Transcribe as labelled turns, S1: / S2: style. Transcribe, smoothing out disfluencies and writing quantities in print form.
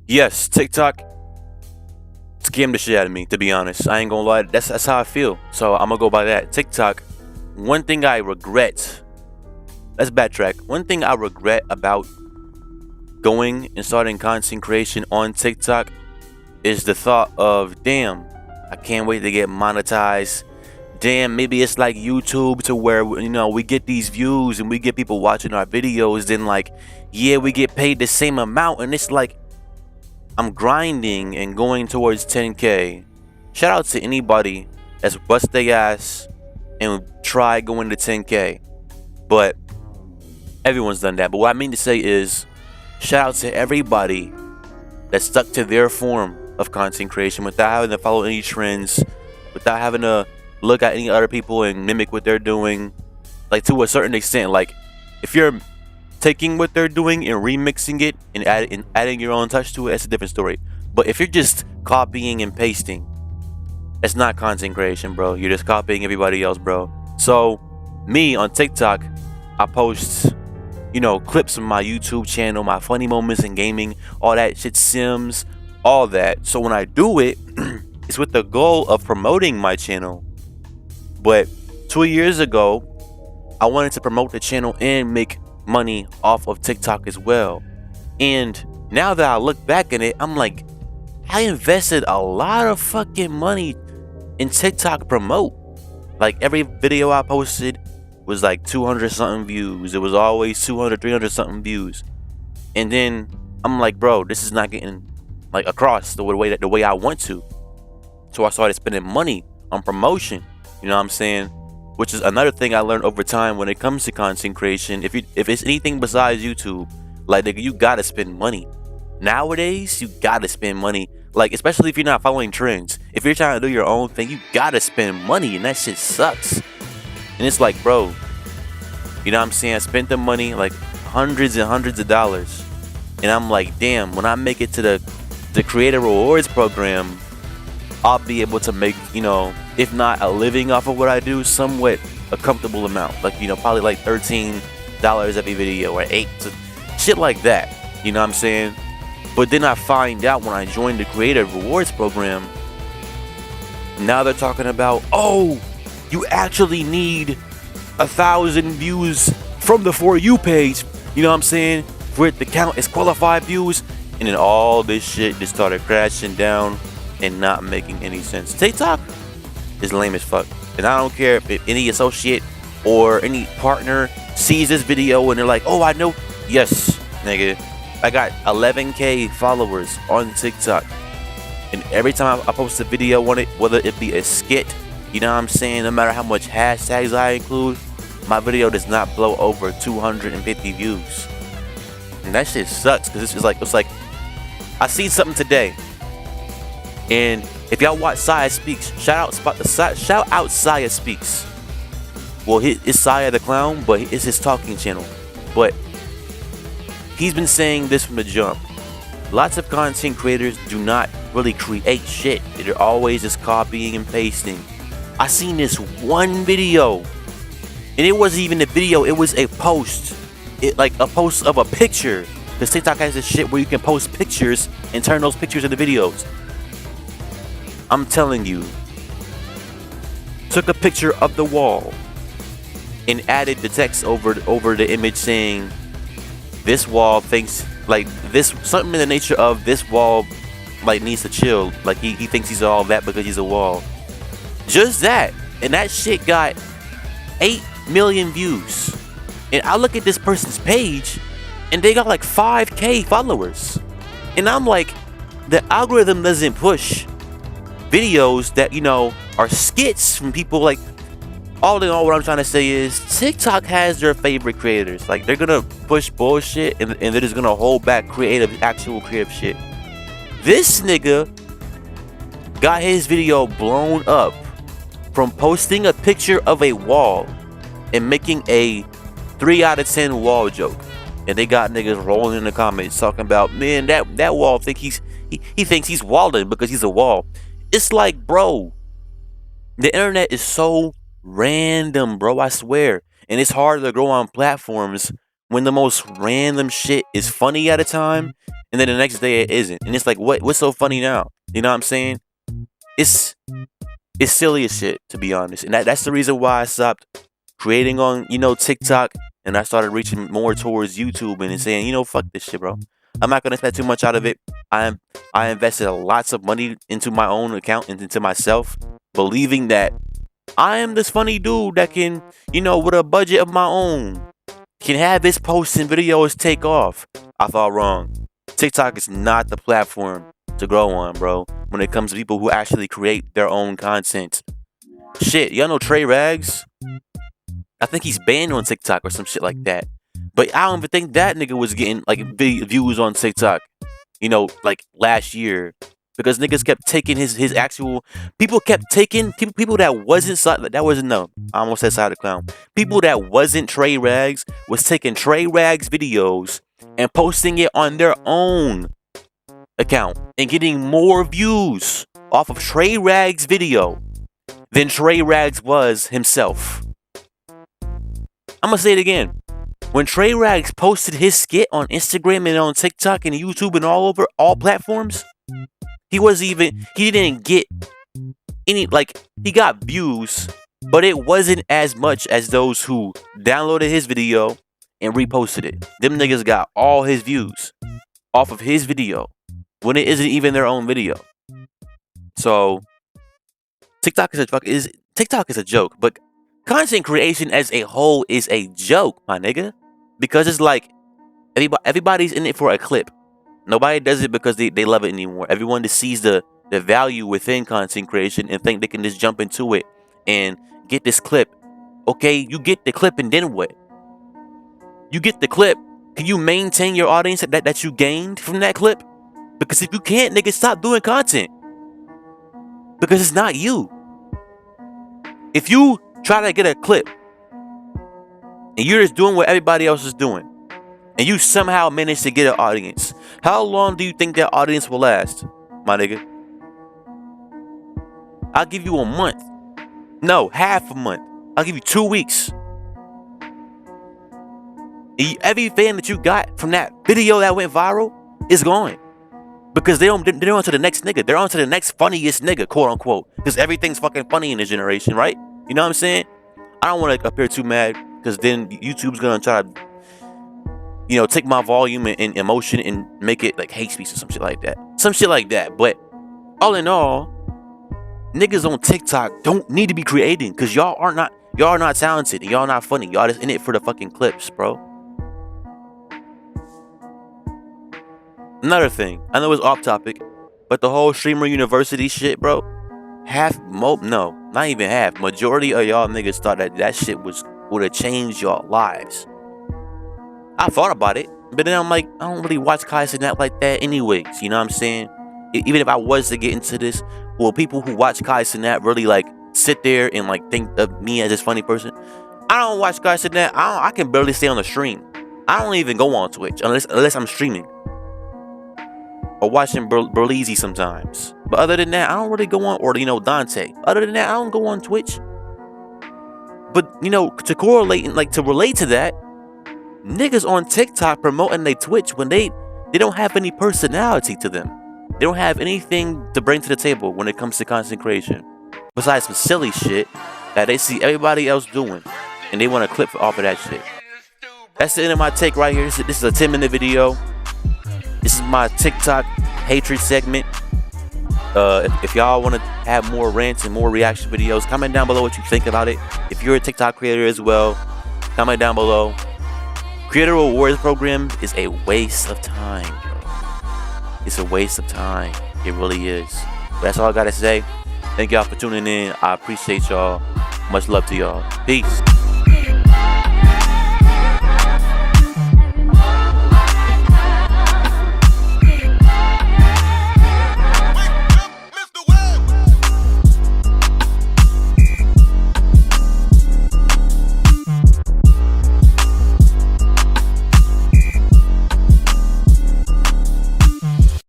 S1: Yes, TikTok scammed the shit out of me, to be honest. I ain't gonna lie. That's how I feel. So I'm gonna go by that. TikTok, one thing I regret, let's backtrack. One thing I regret about going and starting content creation on TikTok is the thought of, damn, I can't wait to get monetized. Damn, maybe it's like YouTube to where, we get these views and we get people watching our videos. Then, like, yeah, we get paid the same amount. And it's like, I'm grinding and going towards 10K. Shout out to anybody that's bust their ass and try going to 10K. But everyone's done that. But what I mean to say is, shout out to everybody that stuck to their form of content creation without having to follow any trends, without having to look at any other people and mimic what they're doing. Like, to a certain extent, like, if you're taking what they're doing and remixing it and adding your own touch to it, it's a different story. But if you're just copying and pasting, it's not content creation, bro. You're just copying everybody else, bro. So me on TikTok, I post clips from my YouTube channel, my funny moments in gaming, all that shit, Sims, all that. So when I do it, it's with the goal of promoting my channel. But 2 years ago, I wanted to promote the channel and make money off of TikTok as well. And now that I look back at it, I'm like, I invested a lot of fucking money in TikTok promote. Like, every video I posted was like 200 something views. It was always 200, 300 something views. And then I'm like, bro, this is not getting like across the way I want to. So I started spending money on promotion. You know what I'm saying? Which is another thing I learned over time when it comes to content creation. If it's anything besides YouTube, like, nigga, you gotta spend money. Nowadays, you gotta spend money. Like, especially if you're not following trends. If you're trying to do your own thing, you gotta spend money, and that shit sucks. And it's like, bro, you know what I'm saying? I spent the money, like hundreds and hundreds of dollars. And I'm like, damn, when I make it to the Creator Rewards program, I'll be able to make, if not a living off of what I do, somewhat a comfortable amount. Like, probably like $13 every video or $8, shit like that. You know what I'm saying? But then I find out when I joined the Creator Rewards program, now they're talking about, oh, you actually need 1,000 views from the For You page. You know what I'm saying? For it to count as qualified views. And then all this shit just started crashing down and not making any sense. TikTok is lame as fuck. And I don't care if any associate or any partner sees this video and they're like, oh, I know. Yes, nigga. I got 11K followers on TikTok. And every time I post a video on it, whether it be a skit, you know what I'm saying, no matter how much hashtags I include, my video does not blow over 250 views. And that shit sucks, because it's like I seen something today. And if y'all watch Saya Speaks, shout out Saya Speaks. Well, it's Saya the Clown, but it's his talking channel. But he's been saying this from the jump. Lots of content creators do not really create shit. They're always just copying and pasting. I seen this one video, and it wasn't even a video, it was a post. Like a post of a picture. Because TikTok has this shit where you can post pictures and turn those pictures into videos. I'm telling you, took a picture of the wall and added the text over the image saying, this wall thinks, like, this, something in the nature of, this wall, like, needs to chill. Like, he thinks he's all that because he's a wall. Just that. And that shit got 8 million views. And I look at this person's page and they got like 5K followers. And I'm like, the algorithm doesn't push videos that, are skits from people. Like, all in all, what I'm trying to say is TikTok has their favorite creators. Like, they're gonna push bullshit and they're just gonna hold back actual creative shit. This nigga got his video blown up from posting a picture of a wall and making a 3 out of 10 wall joke. And they got niggas rolling in the comments talking about, man, that wall think he thinks he's walling because he's a wall. It's like, bro, the internet is so random, bro, I swear. And it's hard to grow on platforms when the most random shit is funny at a time and then the next day it isn't. And it's like, what's so funny now? You know what I'm saying? It's silly as shit, to be honest. And that's the reason why I stopped creating on, TikTok, and I started reaching more towards YouTube and saying, fuck this shit, bro. I'm not gonna spend too much out of it. I invested lots of money into my own account and into myself, believing that I am this funny dude that can, with a budget of my own, can have his posts and videos take off. I thought wrong. TikTok is not the platform to grow on, bro, when it comes to people who actually create their own content. Shit, y'all know Trey Rags? I think he's banned on TikTok or some shit like that. But I don't even think that nigga was getting like big views on TikTok, like last year. Because niggas kept taking his actual... People kept taking... People that wasn't... No, I almost said Side of the Clown. People that wasn't Trey Rags was taking Trey Rags videos and posting it on their own account and getting more views off of Trey Rags' video than Trey Rags was himself. I'm gonna say it again. When Trey Rags posted his skit on Instagram and on TikTok and YouTube and all platforms, he didn't get any, he got views, but it wasn't as much as those who downloaded his video and reposted it. Them niggas got all his views off of his video when it isn't even their own video. So TikTok is a joke, but content creation as a whole is a joke, my nigga, because it's like everybody's in it for a clip. Nobody does it because they love it anymore. Everyone just sees the value within content creation and think they can just jump into it and get this clip. Okay, you get the clip and then what? You get the clip. Can you maintain your audience that you gained from that clip? Because if you can't, nigga, stop doing content. Because it's not you. If you try to get a clip and you're just doing what everybody else is doing, and you somehow manage to get an audience, how long do you think that audience will last, my nigga? I'll give you a month. No, half a month. I'll give you 2 weeks. Every fan that you got from that video that went viral is gone. Because they're on to the next nigga. They're on to the next funniest nigga, quote unquote. Because everything's fucking funny in this generation, right? You know what I'm saying? I don't want to appear too mad, because then YouTube's gonna try to, take my volume and emotion and make it like hate speech or some shit like that. But all in all, niggas on TikTok don't need to be creating, because y'all are not talented and y'all not funny. Y'all just in it for the fucking clips, bro. Another thing, I know it's off topic, but the whole Streamer University shit, bro. Not even half. Majority of y'all niggas thought that shit would have changed y'all lives. I thought about it, but then I'm like, I don't really watch Kai Cenat like that anyways. You know what I'm saying? Even if I was to get into this, will people who watch Kai Cenat really sit there and think of me as this funny person? I don't watch Kai Cenat. I can barely stay on the stream. I don't even go on Twitch unless I'm streaming or watching Berleezy sometimes. But other than that, I don't really go on, or Dante. Other than that, I don't go on Twitch. But to correlate and to relate to that, niggas on TikTok promoting their Twitch when they don't have any personality to them. They don't have anything to bring to the table when it comes to content creation, besides some silly shit that they see everybody else doing, and they want to clip off of that shit. That's the end of my take right here. This is a 10-minute video. This is my TikTok hatred segment. If y'all want to have more rants and more reaction videos, comment down below what you think about it. If you're a TikTok creator as well, comment down below. Creator Rewards program is a waste of time, bro. It's a waste of time. It really is. But that's all I gotta say. Thank y'all for tuning in. I appreciate y'all. Much love to y'all. Peace.